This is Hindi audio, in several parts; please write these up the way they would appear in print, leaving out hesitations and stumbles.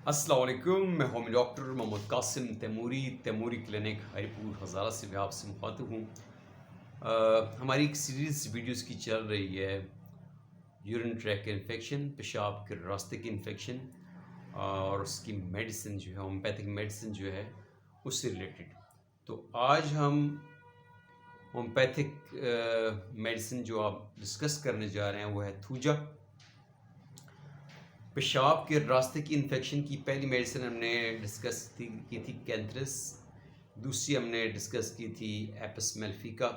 अस्सलाम वालेकुम। मैं होमी डॉक्टर मोहम्मद कासिम तैमूरी क्लिनिक हरिपुर हज़ारा से मैं आपसे मुखातिब हूँ। हमारी एक सीरीज़ वीडियोस की चल रही है यूरिन ट्रैक इन्फेक्शन, पेशाब के रास्ते की इन्फेक्शन और उसकी मेडिसिन जो है होम्योपैथिक मेडिसिन जो है उससे रिलेटेड। तो आज हम होम्योपैथिक मेडिसिन जो आप डिस्कस करने जा रहे हैं वो है थूजा। पेशाब के रास्ते की इन्फेक्शन की पहली मेडिसिन हमने डिस्कस की थी कैंथ्रस, दूसरी हमने डिस्कस की थी एपिस मेलिफिका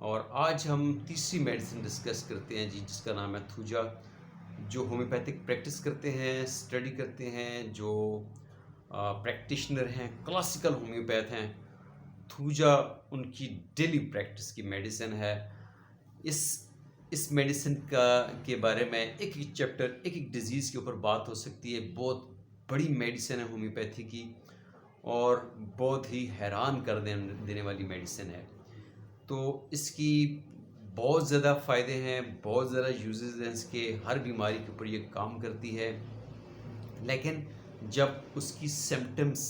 और आज हम तीसरी मेडिसिन डिस्कस करते हैं जिसका नाम है थूजा। जो होम्योपैथिक प्रैक्टिस करते हैं, स्टडी करते हैं, जो प्रैक्टिशनर हैं, क्लासिकल होम्योपैथ हैं, थूजा उनकी डेली प्रैक्टिस की मेडिसिन है। इस मेडिसिन का के बारे में एक एक चैप्टर एक एक डिज़ीज़ के ऊपर बात हो सकती है। बहुत बड़ी मेडिसिन है होम्योपैथी की और बहुत ही हैरान कर देने वाली मेडिसिन है। तो इसकी बहुत ज़्यादा फ़ायदे हैं, बहुत ज़्यादा यूजेस हैं इसके, हर बीमारी के ऊपर ये काम करती है। लेकिन जब उसकी सिम्टम्स,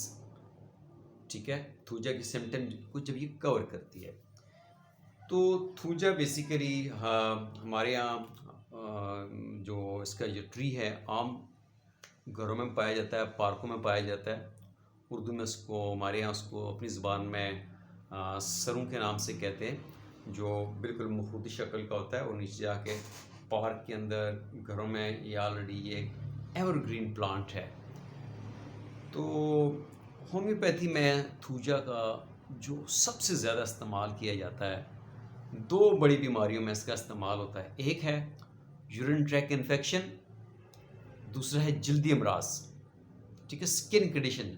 ठीक है, थूजा की सिम्टम को जब ये कवर करती है तो थूजा बेसिकली हमारे यहाँ जो इसका जो ट्री है आम घरों में पाया जाता है, पार्कों में पाया जाता है। उर्दू में उसको हमारे यहाँ उसको अपनी ज़बान में सरों के नाम से कहते हैं, जो बिल्कुल मखूती शक्ल का होता है और नीचे जाके पार्क के अंदर घरों में ये ऑलरेडी ये एवरग्रीन प्लांट है। तो होम्योपैथी में थूजा का जो सबसे ज़्यादा इस्तेमाल किया जाता है, दो बड़ी बीमारियों में इसका इस्तेमाल होता है। एक है यूरिन ट्रैक इन्फेक्शन, दूसरा है जल्दी अमराज, ठीक है, स्किन कंडीशन।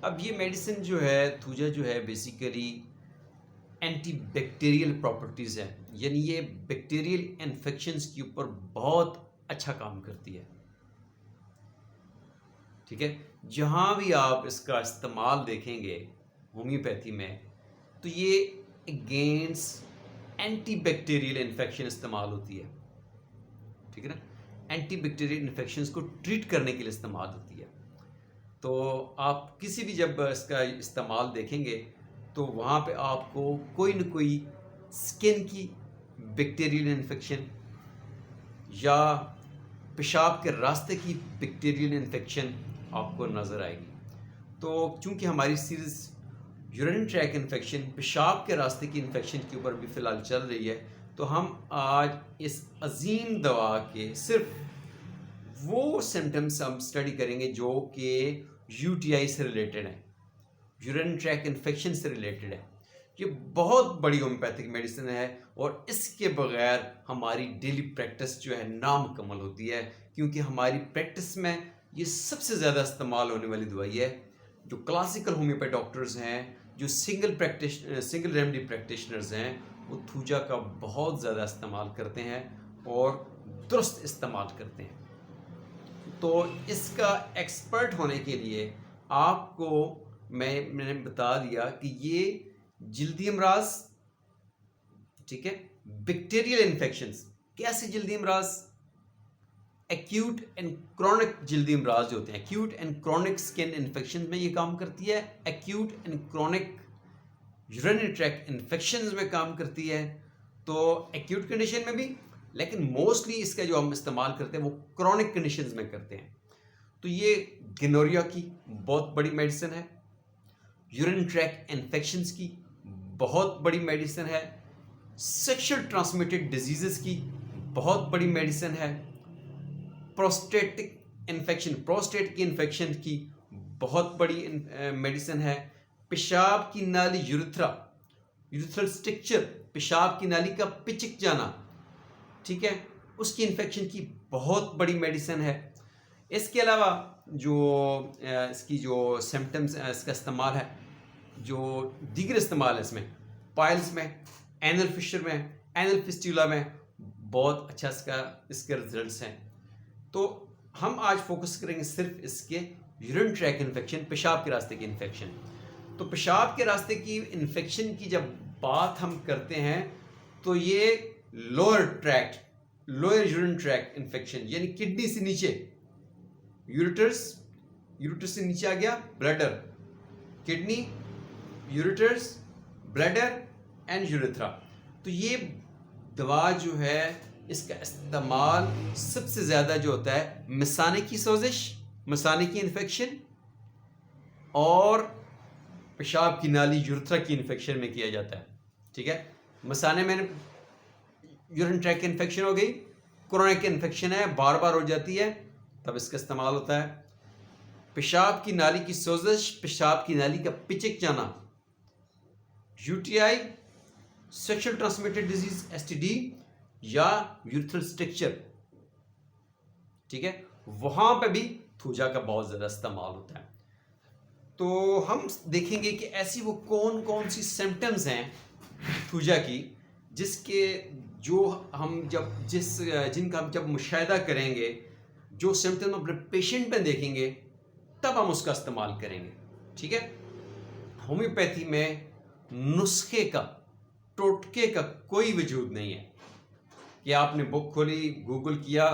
अब ये मेडिसिन जो है थूजा जो है बेसिकली एंटी बैक्टीरियल प्रॉपर्टीज़ है, यानी ये बैक्टीरियल इन्फेक्शंस के ऊपर बहुत अच्छा काम करती है। ठीक है, जहाँ भी आप इसका इस्तेमाल देखेंगे होम्योपैथी में तो ये अगेंस्ट एंटी बैक्टीरियल इन्फेक्शन इस्तेमाल होती है। ठीक है ना, एंटी बैक्टीरियल इन्फेक्शंस को ट्रीट करने के लिए इस्तेमाल होती है। तो आप किसी भी जब इसका इस्तेमाल देखेंगे तो वहाँ पे आपको कोई न कोई स्किन की बैक्टीरियल इन्फेक्शन या पेशाब के रास्ते की बैक्टीरियल इन्फेक्शन आपको नज़र आएगी। तो चूँकि हमारी सीरीज़ यूरिन ट्रैक इन्फेक्शन, पेशाब के रास्ते की इन्फेक्शन के ऊपर भी फ़िलहाल चल रही है, तो हम आज इस अजीम दवा के सिर्फ वो सिम्टम्स हम स्टडी करेंगे जो कि यूटीआई से रिलेटेड हैं, यूरिन ट्रैक इन्फेक्शन से रिलेटेड है। ये बहुत बड़ी होम्योपैथिक मेडिसिन है और इसके बगैर हमारी डेली प्रैक्टिस जो है नामुकम्मल होती है, क्योंकि हमारी प्रैक्टिस में ये सबसे ज़्यादा इस्तेमाल होने वाली दवाई है। जो क्लासिकल होम्योपैथ डॉक्टर्स हैं, जो सिंगल रेमेडी प्रैक्टिशनर्स हैं, वो थूजा का बहुत ज़्यादा इस्तेमाल करते हैं और दुरुस्त इस्तेमाल करते हैं। तो इसका एक्सपर्ट होने के लिए आपको मैंने बता दिया कि ये जल्दी अमराज, ठीक है, बैक्टीरियल इन्फेक्शंस, कैसे जल्दी अमराज, एक्यूट एंड क्रॉनिक जल्दी अमराज जो होते हैं, acute and chronic skin infection में ये काम करती है, acute and chronic urinary tract infections में काम करती है। तो एक्यूट कंडीशन में भी, लेकिन मोस्टली इसका जो हम इस्तेमाल करते हैं वो क्रॉनिक कंडीशंस में करते हैं। तो ये गिनोरिया की बहुत बड़ी मेडिसिन है, यूरिन ट्रैक इन्फेक्शंस की बहुत बड़ी मेडिसिन है, सेक्सुअल ट्रांसमिटेड डिजीज़ेस की बहुत बड़ी मेडिसिन है, प्रोस्टेटिक इन्फेक्शन, प्रोस्टेट की इन्फेक्शन की बहुत बड़ी मेडिसिन है, पेशाब की नाली यूरिथ्रल स्ट्रक्चर, पेशाब की नाली का पिचक जाना, ठीक है, उसकी इन्फेक्शन की बहुत बड़ी मेडिसिन है। इसके अलावा जो इसकी जो सिम्टम्स इसका इस्तेमाल है, जो दीगर इस्तेमाल है इसमें, पाइल्स में, एनल फिशर में, एनल फिस्टुला में बहुत अच्छा इसके रिजल्ट्स हैं। तो हम आज फोकस करेंगे सिर्फ इसके यूरिन ट्रैक इन्फेक्शन, पेशाब के रास्ते की इन्फेक्शन। तो पेशाब के रास्ते की इन्फेक्शन की जब बात हम करते हैं तो ये लोअर यूरिन ट्रैक इन्फेक्शन, यानी किडनी से नीचे यूरेटर्स यूरेटस से नीचे आ गया bladder, kidney, ureters, bladder and urethra. तो ये दवा जो है इसका इस्तेमाल सबसे ज़्यादा जो होता है मिसाने की सोजिश, मिसाने की इन्फेक्शन और पेशाब की नाली यूरेथ्रा की इन्फेक्शन में किया जाता है। ठीक है, मिसाने में यूरिन ट्रैक इन्फेक्शन हो गई, क्रोनिक इन्फेक्शन है, बार बार हो जाती है, तब इसका इस्तेमाल होता है। पेशाब की नाली की सोजिश, पेशाब की नाली का पिचक जाना, UTI, sexual transmitted disease STD या यूरेथ्रल स्ट्रक्चर, ठीक है, वहां पे भी थूजा का बहुत ज्यादा इस्तेमाल होता है। तो हम देखेंगे कि ऐसी वो कौन कौन सी सिम्टम्स हैं थूजा की जिसके जो हम जब जिनका हम जब मुशाहिदा करेंगे, जो सिम्टम अपने पेशेंट में देखेंगे, तब हम उसका इस्तेमाल करेंगे। ठीक है, होम्योपैथी में नुस्खे का, टोटके का कोई वजूद नहीं है कि आपने बुक खोली, गूगल किया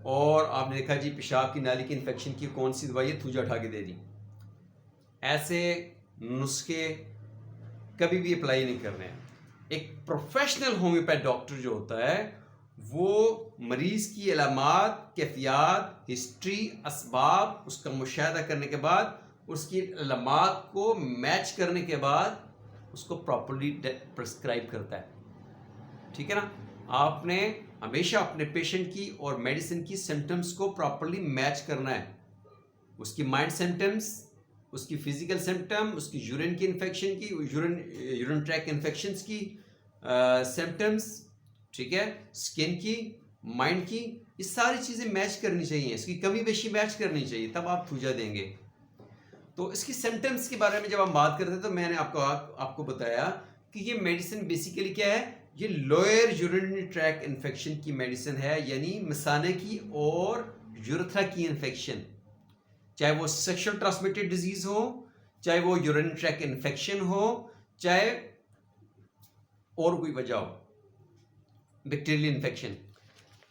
और आपने देखा जी पेशाब की नाली की इन्फेक्शन की कौन सी दवाई है, थूजा उठा के दे दी। ऐसे नुस्खे कभी भी अप्लाई नहीं कर रहे हैं। एक प्रोफेशनल होम्योपैथ डॉक्टर जो होता है वो मरीज की अलामात, कैफियत, हिस्ट्री, असबाब, उसका मुशाहिदा करने के बाद, उसकी अलामात को मैच करने के बाद उसको प्रॉपर्ली प्रिस्क्राइब करता है। ठीक है ना, आपने हमेशा अपने पेशेंट की और मेडिसिन की सिम्टम्स को प्रॉपर्ली मैच करना है। उसकी माइंड सिम्टम्स, उसकी फिजिकल सिम्टम, उसकी यूरिन की इन्फेक्शन की, यूरिन ट्रैक इन्फेक्शंस की सिम्टम्स, ठीक है, स्किन की, माइंड की, ये सारी चीज़ें मैच करनी चाहिए, इसकी कमी बेशी मैच करनी चाहिए, तब आप थूजा देंगे। तो इसकी सिम्टम्स के बारे में जब हम बात करते हैं तो मैंने आपको बताया कि ये मेडिसिन बेसिकली क्या है, ये लोअर यूरिनरी ट्रैक इन्फेक्शन की मेडिसिन है, यानी मिसाने की और यूरेथ्रा की इन्फेक्शन, चाहे वो सेक्सुअल ट्रांसमिटेड डिजीज हो, चाहे वो यूरिनरी ट्रैक इन्फेक्शन हो, चाहे और कोई वजह हो, बैक्टीरियल इन्फेक्शन।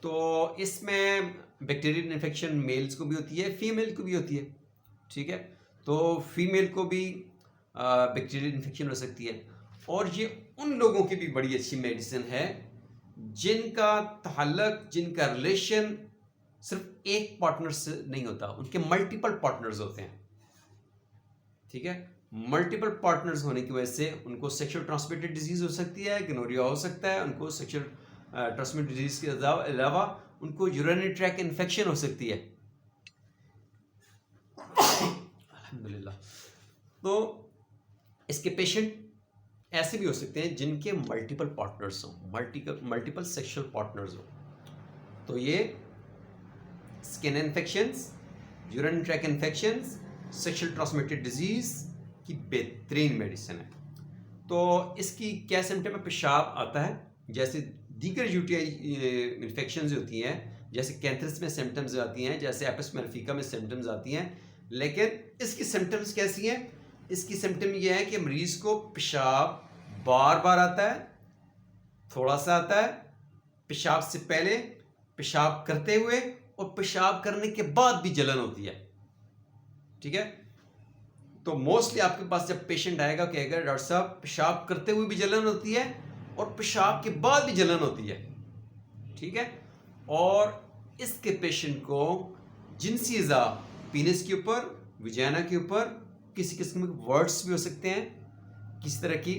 तो इसमें बैक्टीरियल इन्फेक्शन मेल्स को भी होती है, फीमेल को भी होती है। ठीक है, तो फीमेल को भी बैक्टीरियल इन्फेक्शन हो सकती है। और ये उन लोगों की भी बड़ी अच्छी मेडिसिन है जिनका ताल्लुक, जिनका रिलेशन सिर्फ एक पार्टनर से नहीं होता, उनके मल्टीपल पार्टनर्स होते हैं। ठीक है, मल्टीपल पार्टनर्स होने की वजह से उनको सेक्सुअल ट्रांसमिटेड डिजीज हो सकती है, गोनोरिया हो सकता है, उनको सेक्सुअल ट्रांसमिटेड डिजीज के अलावा उनको यूरिनरी ट्रैक इन्फेक्शन हो सकती है। अल्हम्दुलिल्लाह। तो इसके पेशेंट ऐसे भी हो सकते हैं जिनके मल्टीपल पार्टनर्स हों, मल्टीपल सेक्सुअल पार्टनर्स हों। तो ये skin infections, urinary track infections, sexual transmitted disease की बेहतरीन मेडिसिन है। तो इसकी क्या सिम्टम है, पेशाब आता है, जैसे दीगर यूटीआई इन्फेक्शंस होती हैं, जैसे कैंथरस में सिम्टम्स आती हैं, जैसे एपिस मेलिफिका में सिम्टम्स आती हैं, लेकिन इसकी सिम्टम्स कैसी हैं, इसकी सिम्टम ये है कि मरीज को पेशाब बार बार आता है, थोड़ा सा आता है, पेशाब से पहले, पेशाब करते हुए और पेशाब करने के बाद भी जलन होती है। ठीक है, तो मोस्टली आपके पास जब पेशेंट आएगा कहेगा डॉक्टर साहब पेशाब करते हुए भी जलन होती है और पेशाब के बाद भी जलन होती है। ठीक है, और इसके पेशेंट को जिनसी इज़ा पीनस के ऊपर, विजाना के ऊपर, किसी किस्म के वर्ड्स भी हो सकते हैं, किसी तरह की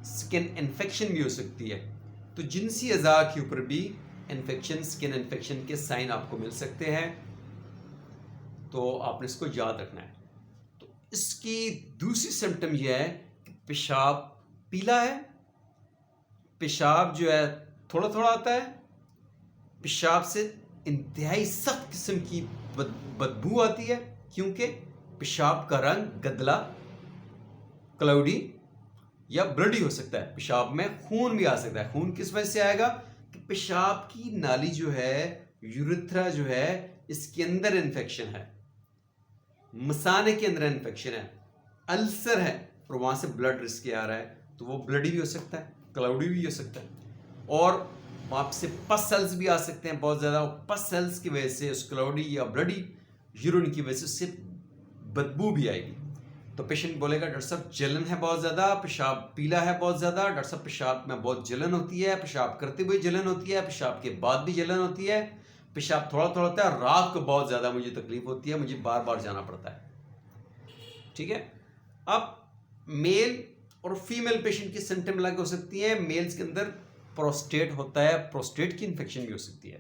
स्किन इन्फेक्शन भी हो सकती है। तो जिनसी अज़ा के ऊपर भी इन्फेक्शन, स्किन इन्फेक्शन के साइन आपको मिल सकते हैं, तो आपने इसको याद रखना है। तो इसकी दूसरी सिम्टम यह है कि पेशाब पीला है, पेशाब जो है थोड़ा थोड़ा आता है, पेशाब से इंतहाई सख्त किस्म की बदबू आती है, क्योंकि पेशाब का रंग गदला, क्लाउडी या ब्लडी हो सकता है। पेशाब में खून भी आ सकता है। खून किस वजह से आएगा कि पेशाब की नाली जो है, यूरेथ्रा जो है, इसके अंदर इन्फेक्शन है, मसाने के अंदर इन्फेक्शन है, अल्सर है और वहां से ब्लड रिस्क आ रहा है, तो वो ब्लडी भी हो सकता है, क्लाउडी भी हो सकता है, और वहाँ से पस सेल्स भी आ सकते हैं बहुत ज़्यादा। पस सेल्स की वजह से उस क्लाउडी या ब्लडी यूरिन की वजह से बदबू भी आएगी। तो पेशेंट बोलेगा डॉक्टर साहब जलन है बहुत ज़्यादा, पेशाब पीला है बहुत ज़्यादा, डॉक्टर साहब पेशाब में बहुत जलन होती है, पेशाब करते हुए जलन होती है, पेशाब के बाद भी जलन होती है, पेशाब थोड़ा थोड़ा होता है, रात को बहुत ज़्यादा मुझे तकलीफ होती है, मुझे बार बार जाना पड़ता है। ठीक है। अब मेल और फीमेल पेशेंट की सिम्टम अलग हो सकती है। मेल्स के अंदर प्रोस्टेट होता है, प्रोस्टेट की इन्फेक्शन भी हो सकती है,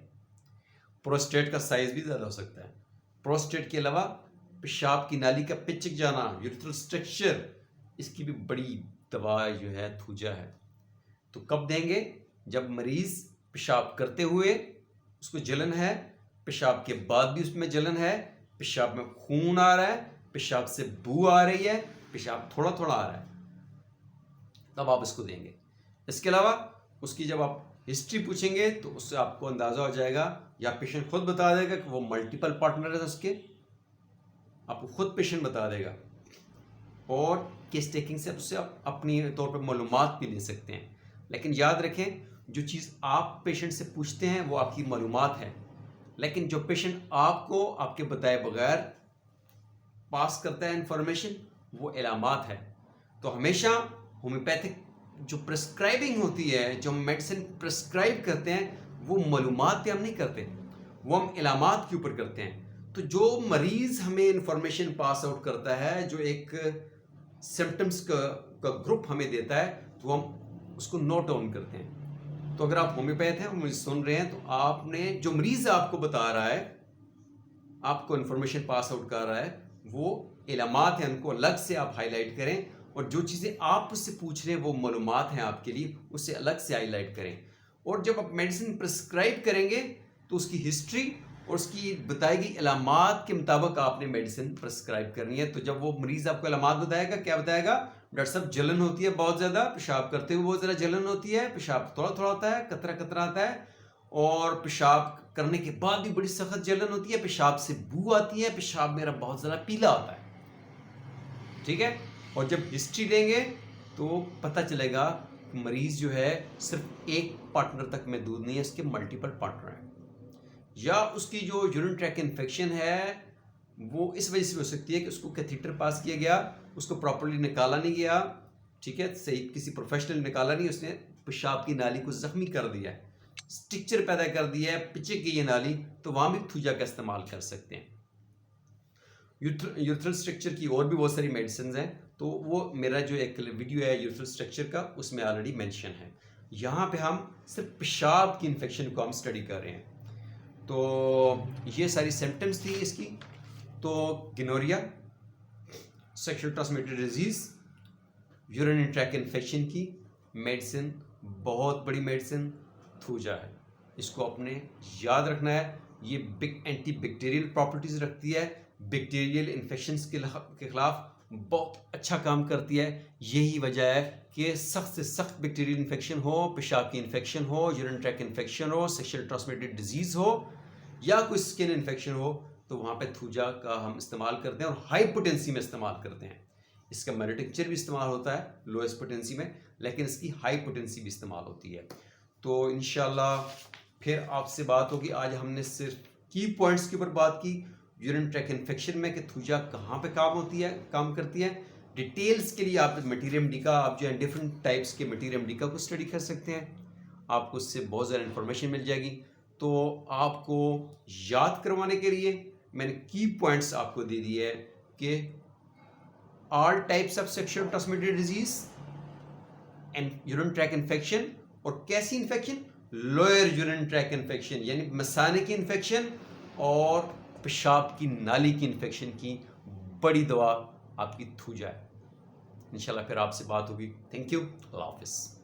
प्रोस्टेट का साइज भी ज़्यादा हो सकता है। प्रोस्टेट के अलावा पेशाब की नाली का पिचक जाना, यूरिथ्रल स्ट्रक्चर, इसकी भी बड़ी दवा जो है थूजा है। तो कब देंगे? जब मरीज पेशाब करते हुए उसको जलन है, पेशाब के बाद भी उसमें जलन है, पेशाब में खून आ रहा है, पेशाब से बू आ रही है, पेशाब थोड़ा थोड़ा आ रहा है, तब आप इसको देंगे। इसके अलावा उसकी जब आप हिस्ट्री पूछेंगे तो उससे आपको अंदाज़ा हो जाएगा, या पेशेंट खुद बता देगा कि वो मल्टीपल पार्टनर है उसके, आपको खुद पेशेंट बता देगा। और केस टेकिंग से उससे आप अपनी तौर पर मालूमात भी ले सकते हैं। लेकिन याद रखें, जो चीज़ आप पेशेंट से पूछते हैं वो आपकी मालूमात है, लेकिन जो पेशेंट आपको आपके बताए बगैर पास करता है इंफॉर्मेशन, वो इलामात है। तो हमेशा होम्योपैथिक जो प्रिस्क्राइबिंग होती है, जो मेडिसिन प्रिस्क्राइब करते हैं, वो मालूमात पे हम नहीं करते, वो हम इलामात के ऊपर करते हैं। तो जो मरीज़ हमें इंफॉर्मेशन पास आउट करता है, जो एक सिम्टम्स का ग्रुप हमें देता है, तो हम उसको नोट डाउन करते हैं। तो अगर आप होम्योपैथ हैं और मुझे सुन रहे हैं, तो आपने जो मरीज़ आपको बता रहा है, आपको इंफॉर्मेशन पास आउट कर रहा है, वो इलामात हैं, उनको अलग से आप हाईलाइट करें। और जो चीज़ें आप उससे पूछ रहे हैं वो मालूमात हैं आपके लिए, उससे अलग से हाईलाइट करें। और जब आप मेडिसिन प्रिस्क्राइब करेंगे तो उसकी हिस्ट्री और उसकी बताई गई इलामात के मुताबिक आपने मेडिसिन प्रिस्क्राइब करनी है। तो जब वो मरीज़ आपको इलामात बताएगा, क्या बताएगा? डॉक्टर साहब जलन होती है बहुत ज़्यादा, पेशाब करते हुए बहुत ज़्यादा जलन होती है, पेशाब थोड़ा थोड़ा होता है, कतरा कतरा आता है, और पेशाब करने के बाद भी बड़ी सख्त जलन होती है, पेशाब से बू आती है, पेशाब मेरा बहुत ज़्यादा पीला होता है। ठीक है। और जब हिस्ट्री देंगे तो पता चलेगा कि मरीज़ जो है सिर्फ एक पार्टनर तक महदूद नहीं है, इसके मल्टीपल पार्टनर हैं, या उसकी जो यूरिन ट्रैक इन्फेक्शन है वो इस वजह से हो सकती है कि उसको कैथीटर पास किया गया, उसको प्रॉपर्ली निकाला नहीं गया, ठीक है, सही किसी प्रोफेशनल निकाला नहीं, उसने पेशाब की नाली को ज़ख्मी कर दिया है, स्ट्रक्चर पैदा कर दिया है, पिचक गई है नाली, तो वहाँ भी थूजा का इस्तेमाल कर सकते हैं। यूरिथ्रल स्ट्रक्चर की और भी बहुत सारी मेडिसिन हैं, तो वो मेरा जो एक वीडियो है यूरिथ्रल स्ट्रक्चर का, उसमें ऑलरेडी मेंशन है। यहाँ पे हम सिर्फ पेशाब की इन्फेक्शन को हम स्टडी कर रहे हैं। तो ये सारी सिम्टम्स थी इसकी। तो gonorrhoea, sexual transmitted disease, urine tract infection की मेडिसिन, बहुत बड़ी मेडिसिन थूजा है, इसको अपने याद रखना है। ये बिग एंटी बैक्टीरियल प्रॉपर्टीज़ रखती है, बैक्टीरियल इन्फेक्शंस के खिलाफ बहुत अच्छा काम करती है। यही वजह है कि सख्त से सख्त बैक्टीरियल इन्फेक्शन हो, पेशाब की इन्फेक्शन हो, यूरिन ट्रैक इन्फेक्शन हो, सेक्सुअल ट्रांसमिटेड डिजीज़ हो, या कोई स्किन इन्फेक्शन हो, तो वहाँ पे थूजा का हम इस्तेमाल करते हैं और हाई पोटेंसी में इस्तेमाल करते हैं। इसका मेरिटिंचर भी इस्तेमाल होता है लोएस्ट पोटेंसी में, लेकिन इसकी हाई पोटेंसी भी इस्तेमाल होती है। तो इंशाल्लाह फिर आपसे बात होगी। आज हमने सिर्फ की पॉइंट्स के ऊपर बात की, यूरिन ट्रैक इन्फेक्शन में कि थूजा कहाँ पे काम करती है। डिटेल्स के लिए आप मटीरियल मेडिका, आप जो है डिफरेंट टाइप्स के मटीरियल मेडिका को स्टडी कर सकते हैं, आपको उससे बहुत ज़्यादा इन्फॉर्मेशन मिल जाएगी। तो आपको याद करवाने के लिए मैंने की पॉइंट्स आपको दे दिए है कि all types of sexual transmitted disease and urine tract infection, और कैसी infection? Lower urine tract infection, यानी मसाने की इन्फेक्शन और पेशाब की नाली की इन्फेक्शन की बड़ी दवा आपकी थूजा है। इंशाल्लाह फिर आपसे बात होगी। थैंक यू, अल्लाह हाफिज़।